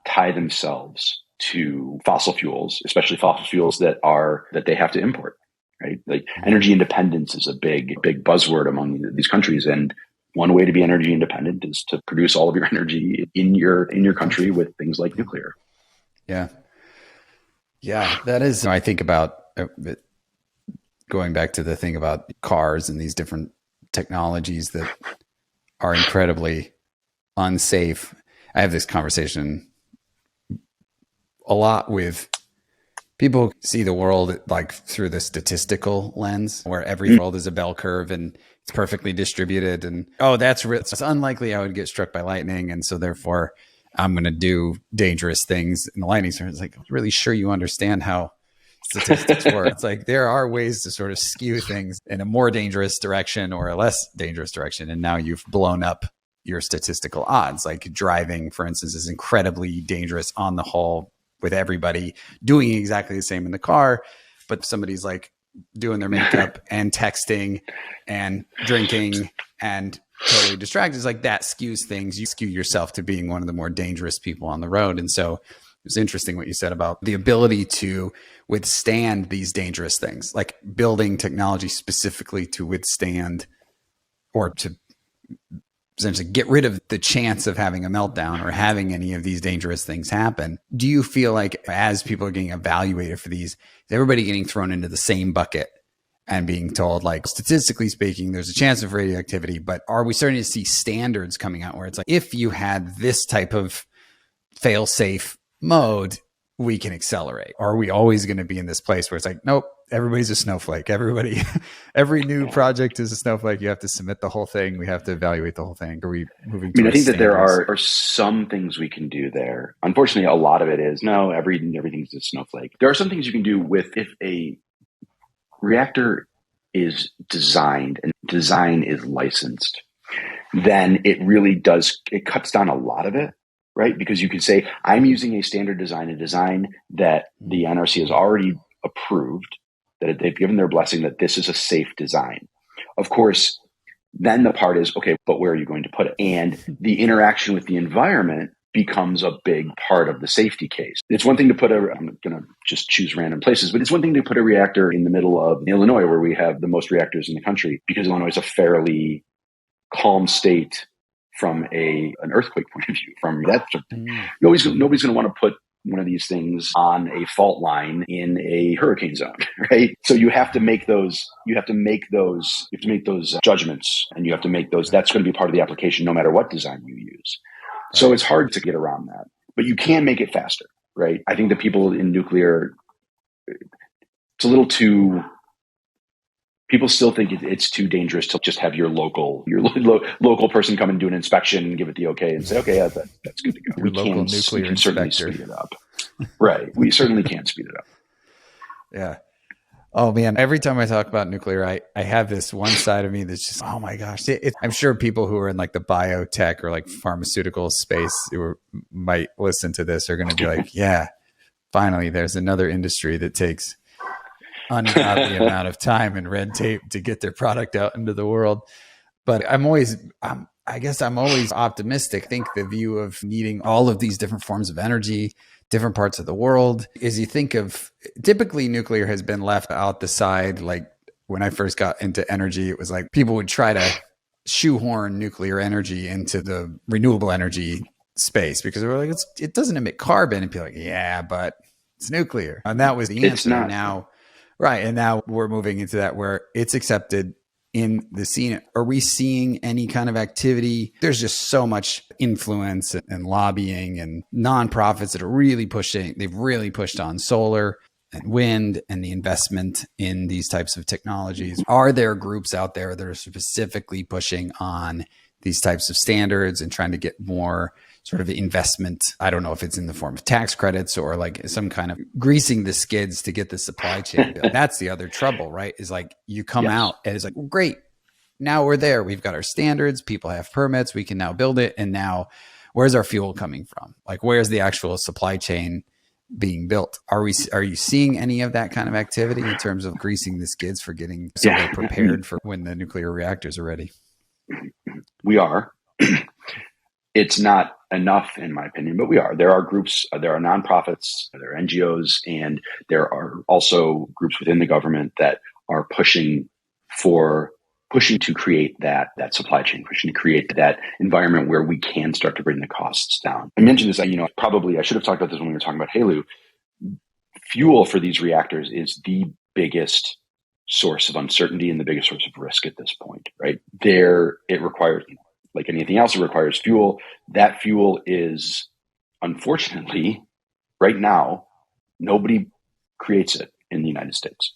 tie themselves to fossil fuels, especially fossil fuels that they have to import, right? Like energy independence is a big buzzword among these countries, and one way to be energy independent is to produce all of your energy in your country with things like nuclear. Yeah. Yeah, that is, I think about going back to the thing about cars and these different technologies that are incredibly unsafe. I have this conversation a lot with people who see the world like through the statistical lens, where every world is a bell curve and it's perfectly distributed, and it's unlikely I would get struck by lightning, and so therefore I'm going to do dangerous things in the lightning storm. It's like, I'm really sure you understand how statistics work. It's like there are ways to sort of skew things in a more dangerous direction or a less dangerous direction, and now you've blown up your statistical odds. Like driving, for instance, is incredibly dangerous on the whole, with everybody doing exactly the same in the car, but if somebody's like doing their makeup and texting and drinking and totally distracted, it's like that skews things. You skew yourself to being one of the more dangerous people on the road. And so it was interesting what you said about the ability to withstand these dangerous things, like building technology specifically to withstand or to essentially get rid of the chance of having a meltdown or having any of these dangerous things happen. Do you feel like as people are getting evaluated for these, is everybody getting thrown into the same bucket and being told, like, statistically speaking, there's a chance of radioactivity, but are we starting to see standards coming out where it's like, if you had this type of fail-safe mode, we can accelerate? Or are we always going to be in this place where it's like, nope, everybody's a snowflake. Every new project is a snowflake. You have to submit the whole thing. We have to evaluate the whole thing. Are we moving? I think that there are some things we can do there. Unfortunately, a lot of it is no, everything's a snowflake. There are some things you can do with, if a reactor is designed and design is licensed, then it really does, it cuts down a lot of it, right? Because you can say, I'm using a standard design, a design that the NRC has already approved, that they've given their blessing that this is a safe design. Of course, then the part is, okay, but where are you going to put it? And the interaction with the environment becomes a big part of the safety case. It's one thing to put I'm going to just choose random places, but it's one thing to put a reactor in the middle of Illinois, where we have the most reactors in the country, because Illinois is a fairly calm state from an earthquake point of view, from that sort of thing. Nobody's going to want to put one of these things on a fault line in a hurricane zone, right? So you have to make those judgments, and you have to make those, that's going to be part of the application no matter what design you use. So it's hard to get around that, but you can make it faster, right? I think the people in nuclear, it's a little too, people still think it's too dangerous to just have your local person come and do an inspection and give it the okay and say, okay, yeah, that's good to go. Your local nuclear can certainly inspector. speed it up. Right. We certainly can speed it up. Yeah. Oh man, every time I talk about nuclear, I have this one side of me that's just, oh my gosh. I'm sure people who are in like the biotech or like pharmaceutical space who might listen to this are going to be like, yeah, finally there's another industry that takes ungodly amount of time and red tape to get their product out into the world. But I guess I'm always optimistic. I think the view of needing all of these different forms of energy, different parts of the world, is you think of, typically nuclear has been left out the side. Like when I first got into energy, it was like people would try to shoehorn nuclear energy into the renewable energy space because they were like, it doesn't emit carbon. And people are like, yeah, but it's nuclear. And that was the answer. Now, right. And now we're moving into that where it's accepted in the scene. Are we seeing any kind of activity? There's just so much influence and lobbying and nonprofits that are really pushing. They've really pushed on solar and wind and the investment in these types of technologies. Are there groups out there that are specifically pushing on these types of standards and trying to get more sort of investment? I don't know if it's in the form of tax credits or like some kind of greasing the skids to get the supply chain built. That's the other trouble, right? Is like you come out and it's like, well, great. Now we're there. We've got our standards. People have permits. We can now build it. And now where's our fuel coming from? Like, where's the actual supply chain being built? Are you seeing any of that kind of activity in terms of greasing the skids for getting so they're prepared for when the nuclear reactors are ready? We are. It's not enough, in my opinion, but we are. There are groups, there are nonprofits, there are NGOs, and there are also groups within the government that are pushing to create that supply chain, pushing to create that environment where we can start to bring the costs down. I mentioned this, probably I should have talked about this when we were talking about HALEU. Fuel for these reactors is the biggest source of uncertainty and the biggest source of risk at this point, right? It requires, like anything else, it requires fuel. That fuel is, unfortunately, right now, nobody creates it in the United States.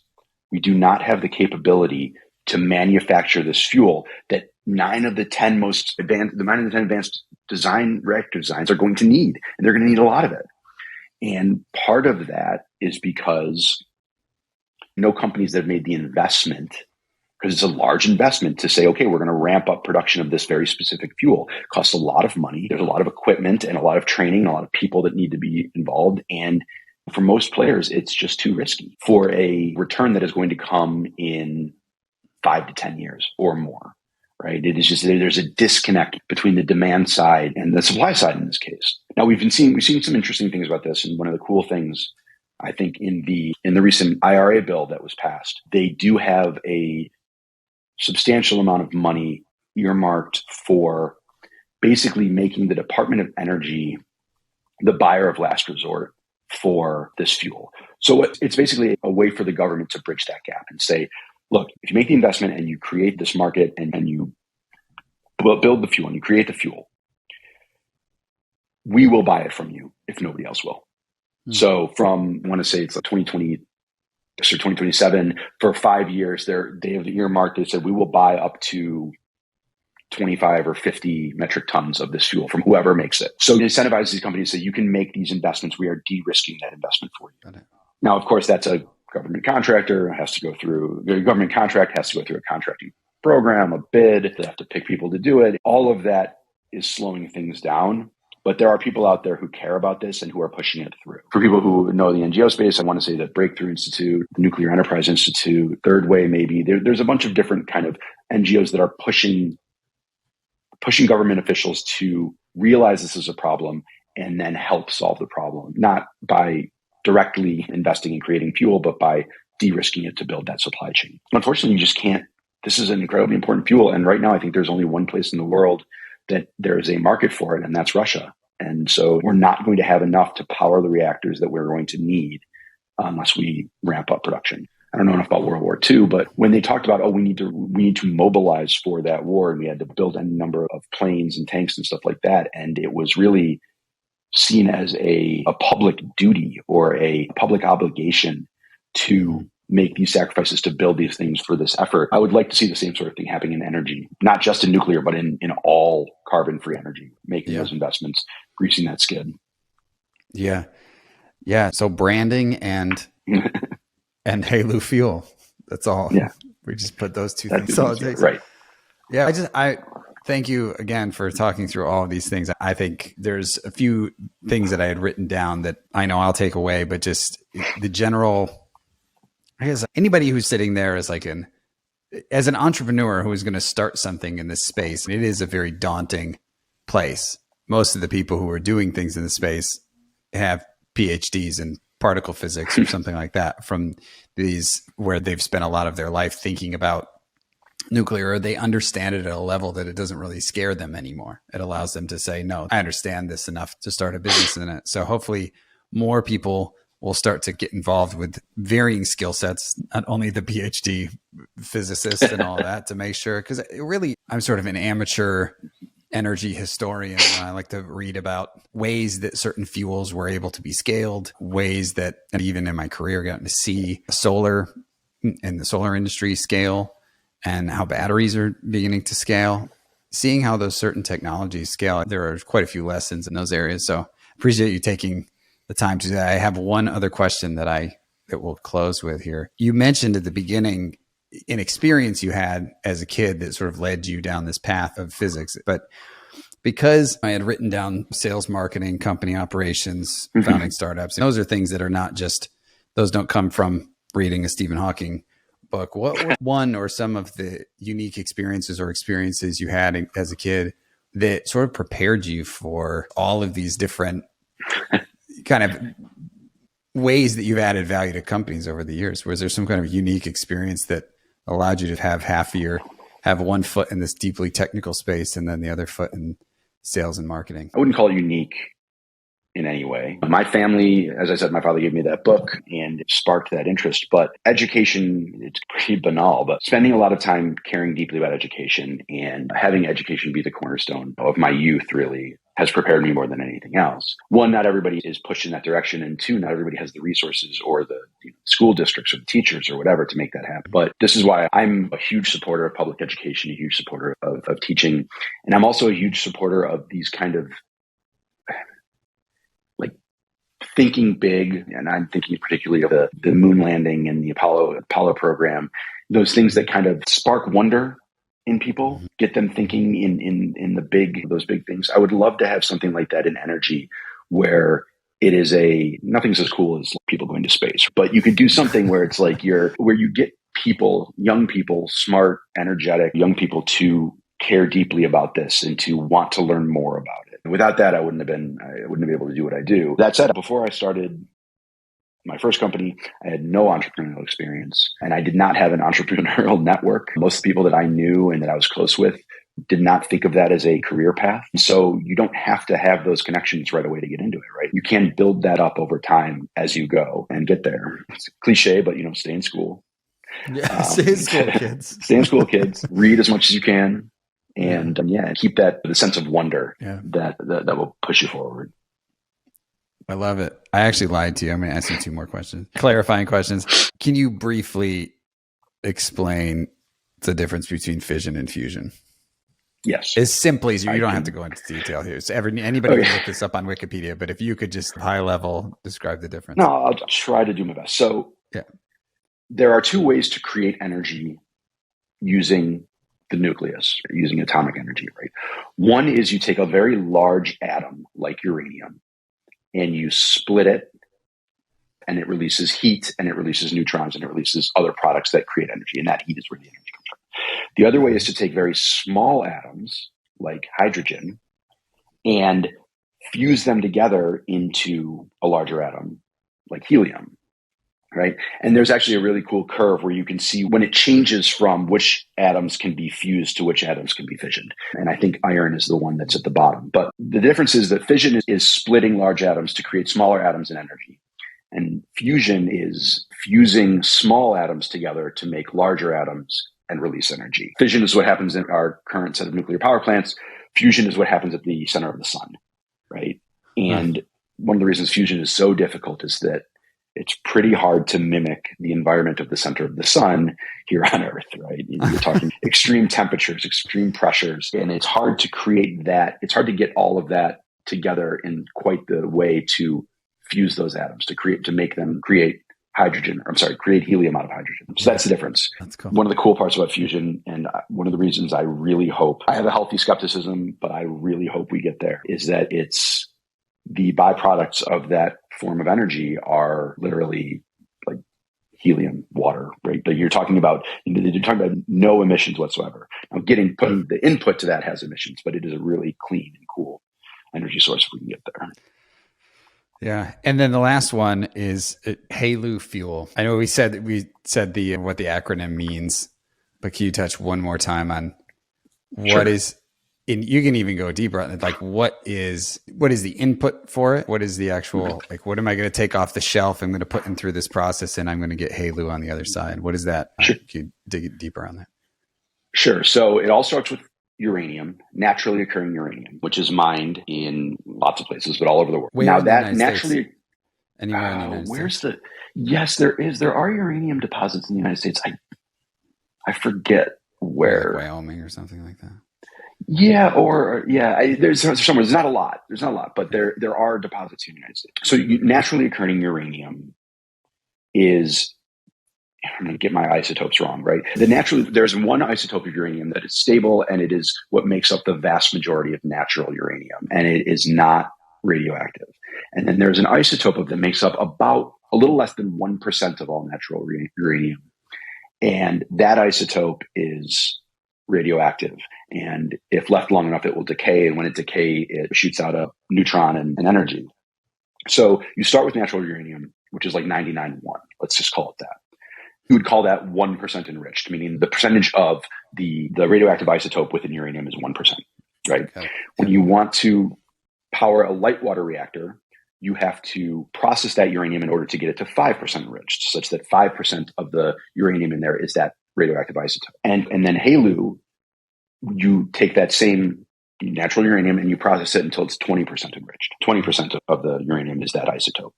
We do not have the capability to manufacture this fuel that 9 of the 10 advanced reactor designs are going to need, and they're going to need a lot of it. And part of that is because no companies that have made the investment, because it's a large investment to say, okay, we're going to ramp up production of this very specific fuel. It costs a lot of money. There's a lot of equipment and a lot of training, and a lot of people that need to be involved. And for most players, it's just too risky for a return that is going to come in 5 to 10 years or more, right? It is just, there's a disconnect between the demand side and the supply side in this case. Now we've seen some interesting things about this. And one of the cool things, I think, in the recent IRA bill that was passed, they do have a substantial amount of money earmarked for basically making the Department of Energy the buyer of last resort for this fuel. So it's basically a way for the government to bridge that gap and say, look, if you make the investment and you create this market and you build the fuel and you create the fuel, we will buy it from you if nobody else will. Mm-hmm. So from, I want to say it's like 2020 or 2027, for 5 years, they have earmarked, they said we will buy up to 25 or 50 metric tons of this fuel from whoever makes it. So it incentivizes these companies so you can make these investments. We are de-risking that investment for you. Now, of course, that's a government contractor has to go through a contracting program, a bid. They have to pick people to do it. All of that is slowing things down. But there are people out there who care about this and who are pushing it through. For people who know the NGO space, I want to say that Breakthrough Institute, the Nuclear Enterprise Institute, Third Way, maybe there's a bunch of different kind of NGOs that are pushing government officials to realize this is a problem and then help solve the problem, not by directly investing in creating fuel, but by de-risking it to build that supply chain. Unfortunately, you just can't. This is an incredibly important fuel. And right now, I think there's only one place in the world that there is a market for it, and that's Russia. And so we're not going to have enough to power the reactors that we're going to need unless we ramp up production. I don't know enough about World War II, but when they talked about, we need to mobilize for that war, and we had to build a number of planes and tanks and stuff like that, and it was really seen as a public duty or a public obligation to make these sacrifices to build these things for this effort. I would like to see the same sort of thing happening in energy, not just in nuclear, but in all carbon-free energy, making those investments, greasing that skid. Yeah. Yeah. So branding and HALEU fuel. That's all. Yeah. We just put those two things. All it takes. Right. Yeah. I thank you again for talking through all of these things. I think there's a few things that I had written down that I know I'll take away, but just the general, I guess anybody who's sitting there as as an entrepreneur who is going to start something in this space, and it is a very daunting place. Most of the people who are doing things in the space have PhDs in particle physics or something like that from these where they've spent a lot of their life thinking about nuclear. They understand it at a level that it doesn't really scare them anymore. It allows them to say, no, I understand this enough to start a business in it. So hopefully more people will start to get involved with varying skill sets, not only the PhD physicist and all that, to make sure, because really I'm sort of an amateur energy historian. I like to read about ways that certain fuels were able to be scaled, ways that even in my career gotten to see solar and the solar industry scale, and how batteries are beginning to scale, seeing how those certain technologies scale. There are quite a few lessons in those areas. So appreciate you taking the time to do that. I have one other question that we'll close with here. You mentioned at the beginning an experience you had as a kid that sort of led you down this path of physics, but because I had written down sales, marketing, company operations, founding startups, and those are things that are not just, those don't come from reading a Stephen Hawking book. What were one or some of the unique experiences you had as a kid that sort of prepared you for all of these different kind of ways that you've added value to companies over the years? Was there some kind of unique experience that allowed you to have one foot in this deeply technical space and then the other foot in sales and marketing? I wouldn't call it unique in any way. My family, as I said, my father gave me that book and it sparked that interest. But education, it's pretty banal, but spending a lot of time caring deeply about education and having education be the cornerstone of my youth really has prepared me more than anything else. One, not everybody is pushed in that direction. And two, not everybody has the resources or the school districts or the teachers or whatever to make that happen. But this is why I'm a huge supporter of public education, a huge supporter of teaching. And I'm also a huge supporter of these kind of thinking big, and I'm thinking particularly of the moon landing and the Apollo program, those things that kind of spark wonder in people, get them thinking in those big things. I would love to have something like that in energy where it is nothing's as cool as people going to space, but you could do something where it's like where you get people, young people, smart, energetic, young people to care deeply about this and to want to learn more about it. Without that, I wouldn't have been able to do what I do. That said, before I started my first company, I had no entrepreneurial experience and I did not have an entrepreneurial network. Most of the people that I knew and that I was close with did not think of that as a career path. So you don't have to have those connections right away to get into it, right? You can build that up over time as you go and get there. It's cliche, but stay in school. Yeah, stay in school, kids. Stay in school, kids. Read as much as you can. And keep the sense of wonder that will push you forward. I love it. I actually lied to you. I'm going to ask you two more questions, clarifying questions. Can you briefly explain the difference between fission and fusion? Yes. As simply as you don't have to go into detail here. So anybody can look this up on Wikipedia, but if you could just high level describe the difference. No, I'll try to do my best. So there are two ways to create energy using the nucleus using atomic energy, right? One is you take a very large atom like uranium and you split it, and it releases heat and it releases neutrons and it releases other products that create energy. And that heat is where the energy comes from. The other way is to take very small atoms like hydrogen and fuse them together into a larger atom like helium, right? And there's actually a really cool curve where you can see when it changes from which atoms can be fused to which atoms can be fissioned. And I think iron is the one that's at the bottom. But the difference is that fission is splitting large atoms to create smaller atoms and energy. And fusion is fusing small atoms together to make larger atoms and release energy. Fission is what happens in our current set of nuclear power plants. Fusion is what happens at the center of the sun, right? And one of the reasons fusion is so difficult is that it's pretty hard to mimic the environment of the center of the sun here on Earth, right? You're talking extreme temperatures, extreme pressures, and it's hard to create that. It's hard to get all of that together in quite the way to fuse those atoms to make them create helium out of hydrogen. So that's the difference. That's cool. One of the cool parts about fusion, and one of the reasons I really hope, I have a healthy skepticism, but I really hope we get there, is that it's the byproducts of that form of energy are literally like helium, water, right? But you're talking about no emissions whatsoever. Now putting the input to that has emissions, but it is a really clean and cool energy source if we can get there. Yeah. And then the last one is HALEU fuel. I know we said the what the acronym means, but can you touch one more time on what is, and you can even go deeper on it, like what is the input for it? What is the actual, like, what am I going to take off the shelf? I'm going to put in through this process and I'm going to get HALEU on the other side. What is that? Sure. Can you dig deeper on that? Sure. So it all starts with uranium, naturally occurring uranium, which is mined in lots of places, but all over the world. Where now in that the United naturally, States? Anywhere in the United where's States? yes, there are uranium deposits in the United States. I forget where. Like Wyoming or something like that. Yeah, there's somewhere. There's not a lot, but there are deposits in the United States. So naturally occurring uranium is, I'm going to get my isotopes wrong, right? There's one isotope of uranium that is stable, and it is what makes up the vast majority of natural uranium, and it is not radioactive. And then there's an isotope that makes up about a little less than 1% of all natural uranium. And that isotope is radioactive. And if left long enough, it will decay. And when it decays, it shoots out a neutron and energy. So you start with natural uranium, which is like 99.1. Let's just call it that. You would call that 1% enriched, meaning the percentage of the radioactive isotope within uranium is 1%, right? Okay. When you want to power a light water reactor, you have to process that uranium in order to get it to 5% enriched, such that 5% of the uranium in there is that radioactive isotope. And then HALEU, you take that same natural uranium and you process it until it's 20% enriched. 20% of the uranium is that isotope.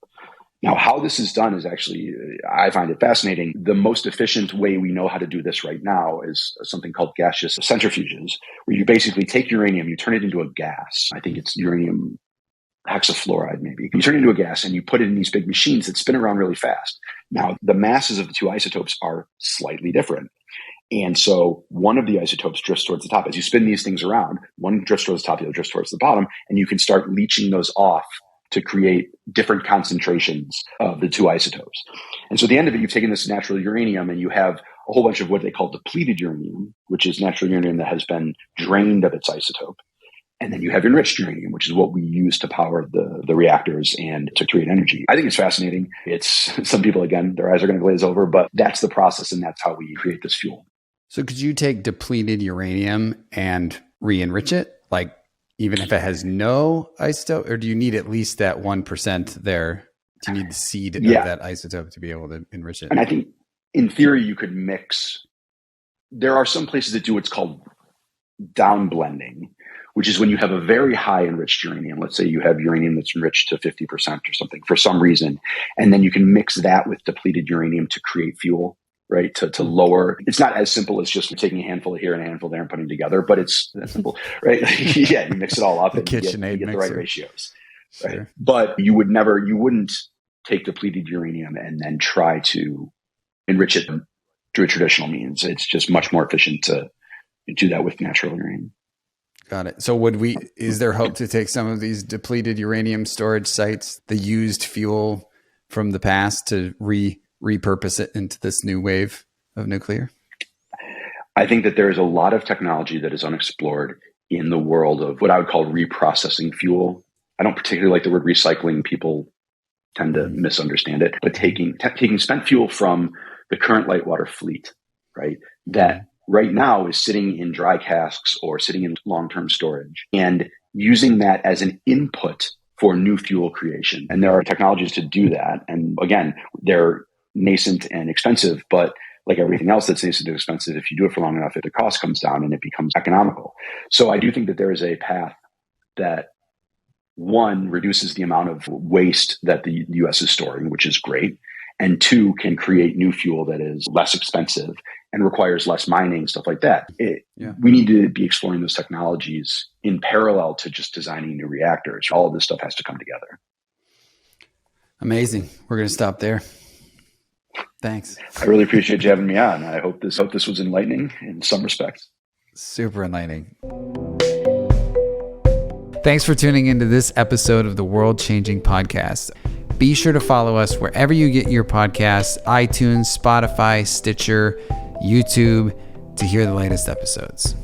Now, how this is done is actually, I find it fascinating. The most efficient way we know how to do this right now is something called gaseous centrifuges, where you basically take uranium, you turn it into a gas. I think it's uranium hexafluoride, maybe. You turn it into a gas and you put it in these big machines that spin around really fast. Now, the masses of the two isotopes are slightly different. And so one of the isotopes drifts towards the top. As you spin these things around, one drifts towards the top, the other drifts towards the bottom, and you can start leaching those off to create different concentrations of the two isotopes. And so at the end of it, you've taken this natural uranium and you have a whole bunch of what they call depleted uranium, which is natural uranium that has been drained of its isotope. And then you have enriched uranium, which is what we use to power the reactors and to create energy. I think it's fascinating. It's some people, again, their eyes are going to glaze over, but that's the process and that's how we create this fuel. So could you take depleted uranium and re-enrich it? Like, even if it has no isotope, or do you need at least that 1% there? Do you need the seed of that isotope to be able to enrich it? And I think in theory, you could mix. There are some places that do what's called down blending, which is when you have a very high enriched uranium. Let's say you have uranium that's enriched to 50% or something for some reason. And then you can mix that with depleted uranium to create fuel. Right, to lower. It's not as simple as just taking a handful here and a handful there and putting together, but it's that simple, right? Yeah, you mix it all up and you get the right ratios, right? Sure. But you wouldn't take depleted uranium and then try to enrich it through a traditional means. It's just much more efficient to do that with natural uranium. Got it. So is there hope to take some of these depleted uranium storage sites, the used fuel from the past, to repurpose it into this new wave of nuclear? I think that there is a lot of technology that is unexplored in the world of what I would call reprocessing fuel. I don't particularly like the word recycling. People tend to misunderstand it, but taking spent fuel from the current light water fleet, right? That right now is sitting in dry casks or sitting in long-term storage, and using that as an input for new fuel creation. And there are technologies to do that. And again, they're nascent and expensive, but like everything else that's nascent and expensive, if you do it for long enough, the cost comes down and it becomes economical. So I do think that there is a path that, one, reduces the amount of waste that the US is storing, which is great, and two, can create new fuel that is less expensive and requires less mining, stuff like that. We need to be exploring those technologies in parallel to just designing new reactors. All of this stuff has to come together. Amazing. We're going to stop there. Thanks. I really appreciate you having me on. I hope this was enlightening in some respects. Super enlightening. Thanks for tuning into this episode of the World Changing Podcast. Be sure to follow us wherever you get your podcasts, iTunes, Spotify, Stitcher, YouTube, to hear the latest episodes.